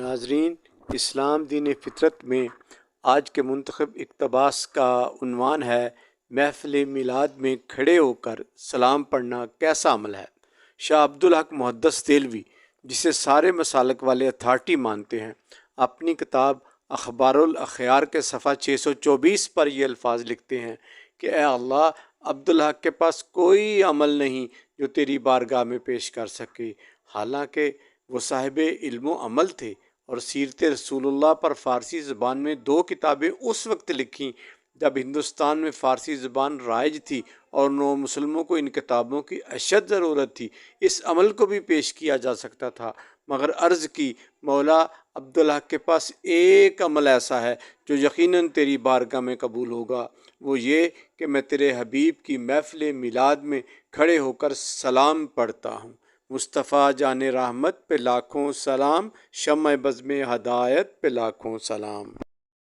ناظرین، اسلام دین فطرت میں آج کے منتخب اقتباس کا عنوان ہے محفل میلاد میں کھڑے ہو کر سلام پڑھنا کیسا عمل ہے۔ شاہ عبدالحق محدث دہلوی، جسے سارے مسالک والے اتھارٹی مانتے ہیں، اپنی کتاب اخبار الاخیار کے صفحہ 624 پر یہ الفاظ لکھتے ہیں کہ اے اللہ، عبدالحق کے پاس کوئی عمل نہیں جو تیری بارگاہ میں پیش کر سکے، حالانکہ وہ صاحب علم و عمل تھے، اور سیرت رسول اللہ پر فارسی زبان میں 2 کتابیں اس وقت لکھیں جب ہندوستان میں فارسی زبان رائج تھی اور نو مسلموں کو ان کتابوں کی اشد ضرورت تھی۔ اس عمل کو بھی پیش کیا جا سکتا تھا، مگر عرض کی مولا، عبدالحق کے پاس ایک عمل ایسا ہے جو یقیناً تیری بارگاہ میں قبول ہوگا، وہ یہ کہ میں تیرے حبیب کی محفل میلاد میں کھڑے ہو کر سلام پڑھتا ہوں۔ مصطفیٰ جان رحمت پہ لاکھوں سلام، شمع بزم ہدایت پہ لاکھوں سلام۔